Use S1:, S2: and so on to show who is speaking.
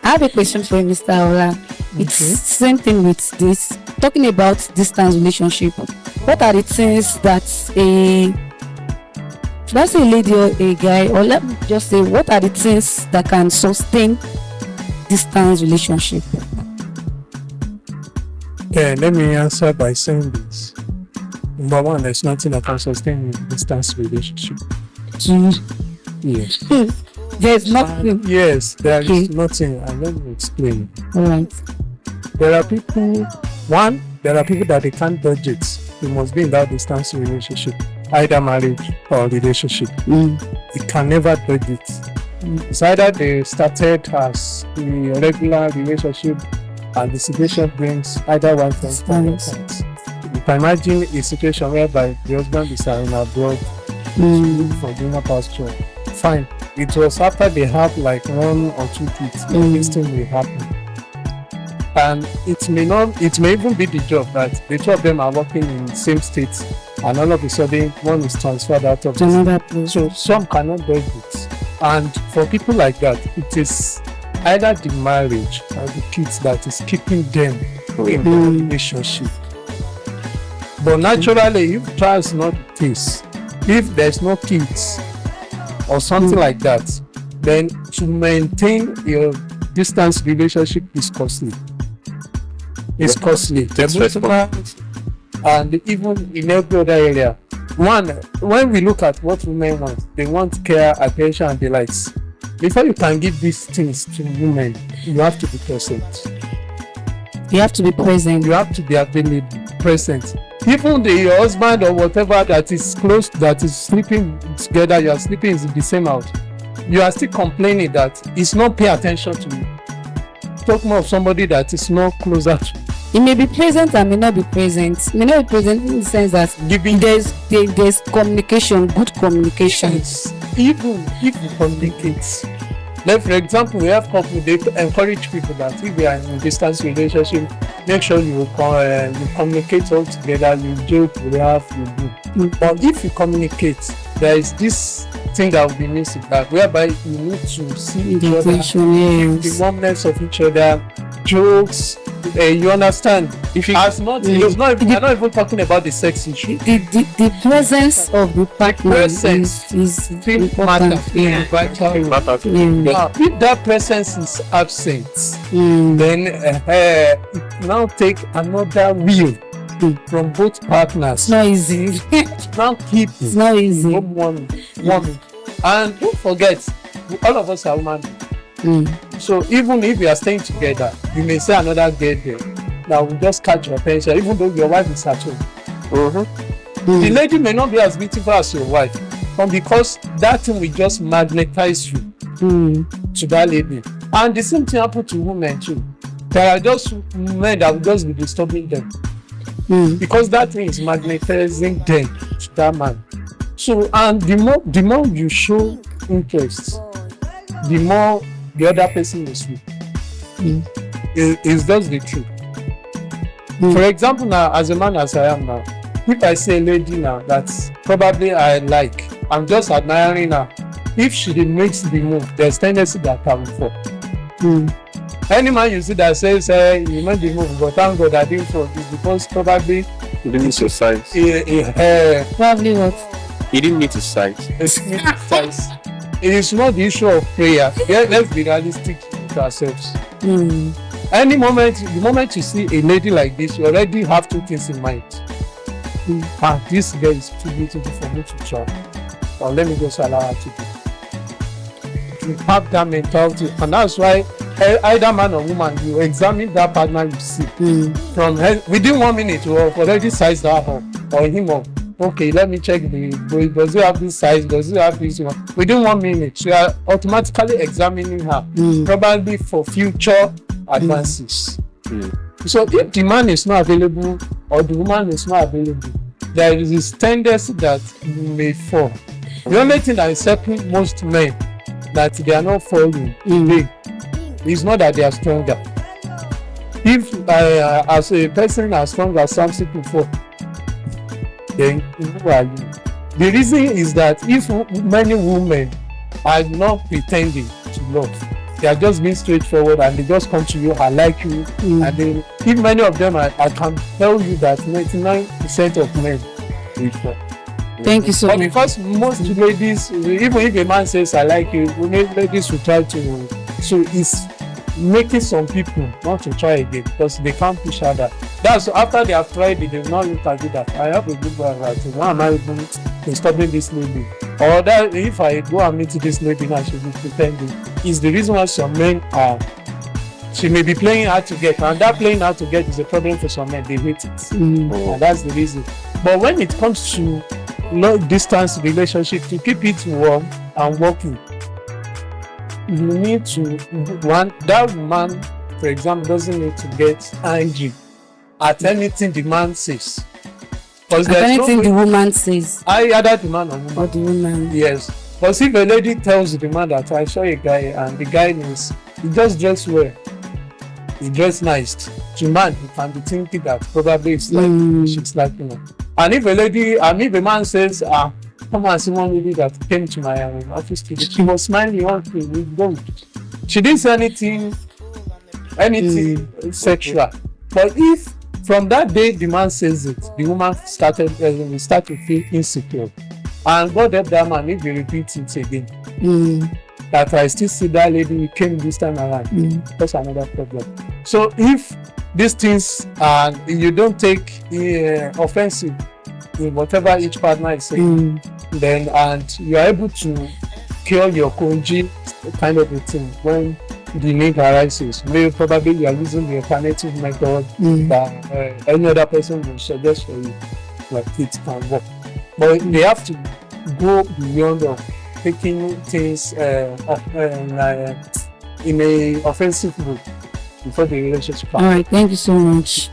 S1: I have a question for you, Mr. Ola. It's same thing with this. Talking about distance relationship. What are the things that should I say a lady or a guy, or let me just say, what are the things that can sustain distance relationship?
S2: Yeah, let me answer by saying this. Number one, there's nothing that can sustain a distance relationship. Yes.
S1: There's nothing.
S2: Yes, there is nothing, and let me explain.
S1: All right.
S2: There are people that they can't dodge it. They must be in that distance relationship, either marriage or relationship. They can never dodge it. It's either they started as a regular relationship and the situation brings either one from the sides. You can imagine a situation whereby the husband is in abroad for greener pasture. Fine. It was after they have like 1 or 2 kids, this thing will happen. And it may even be the job that the two of them are working in the same states, and all of a sudden one is transferred out of
S1: another place.
S2: So some cannot do it. And for people like that, it is either the marriage or the kids that is keeping them in the relationship. But naturally, if that's not the case, if there's no kids or something like that, then to maintain your distance relationship is costly. It's costly. And even in every other area. One, when we look at what women want, they want care, attention, and delights. Before you can give these things to women, you have to be present.
S1: You have to be present.
S2: You have to be available, present. Even your husband or whatever that is close, that is sleeping together, you are sleeping in the same house, you are still complaining that it's not pay attention to you. Talk more of somebody that is not closer to you.
S1: It may be present and may not be present. It may not be present in the sense that there's communication, good communication.
S2: Yes. Even if you communicate, like for example, we have couple, they encourage people that if they are in a distance relationship, make sure you communicate all together, you joke, you laugh, you do. But if you communicate, there is this thing that will be missing, that whereby you need to see each other, the warmness of each other, jokes. You understand? If you you're not even talking about the sex issue.
S1: The presence of the partner is important.
S2: If that presence is absent, then it now take another will from both partners.
S1: It's not easy.
S2: Now keep
S1: it's not easy.
S2: Woman. And don't forget, all of us are women. So even if you are staying together, you may say another girl there that will just catch your attention, even though your wife is at home. The lady may not be as beautiful as your wife, but because that thing will just magnetize you to that lady. And the same thing happens to women too. There are just men that will just be disturbing them because that thing is magnetizing them to that man. So, and the more you show interest, the more the other person is weak. It's just the truth. For example, now, as a man as I am now, if I say a lady now that probably I like, I'm just admiring her, if she makes the move, there's tendency that I will fall. Any man you see that says, you made the move, but thank God I didn't fall, it's because probably
S3: he didn't need to size.
S1: Probably what?
S3: He didn't need to size.
S2: It is not the issue of prayer. Let's be realistic with ourselves. The moment you see a lady like this, you already have 2 things in mind. This girl is too beautiful for me to try. Or let me just allow her to do. You have that mentality, and that's why either man or woman, you examine that partner you see. From within 1 minute, you have already sized her up or him up. Okay, let me check does he have this size, does he have this one? Within 1 minute, you are automatically examining her, probably for future advances. So if the man is not available or the woman is not available, there is this tendency that you may fall. The only thing that is helping most men that they are not falling is not that they are stronger. If as a person as strong as some people fall, then who are you? The reason is that if many women are not pretending to love, they are just being straightforward and they just come to you, I like you. And then if many of them, I can tell you that 99% of men prefer.
S1: Thank you so
S2: But
S1: much.
S2: because most ladies, even if a man says I like you, ladies will try to, so it's making some people not to try again because they can't push harder. That's after they have tried it, they will not look at it that I have a good one right. Why am I even disturbing this lady? Or that if I go and meet this lady now, she will be pretending. Is the reason why some men are. She may be playing hard to get, and that playing hard to get is a problem for some men. They hate it, and that's the reason. But when it comes to long distance relationship, to keep it warm and working, you need to that man, for example, doesn't need to get angry at anything the man says. Because
S1: At anything the woman says,
S2: either the man or woman.
S1: or the woman.
S2: Yes. But if a lady tells the man that I saw a guy and the guy is, he just dress well, he dress nice, to man he can be thinking that probably it's like she's like, you know. And if a lady, and if a man says, come and see one lady that came to my office today, she was smiling on me, we don't. She didn't say anything sexual. But if from that day the man says it, the woman start to feel insecure. And God help that man if he repeats it again. That I still see that lady who came this time around. That's another problem. So if these things and you don't take offensive in whatever each partner is saying, then and you are able to cure your konji kind of a thing when the need arises. Maybe probably you are using the alternative method that any other person will suggest for you, like it can work. But they have to go beyond of taking things in a offensive mood before the relationship.
S1: All right, thank you so much.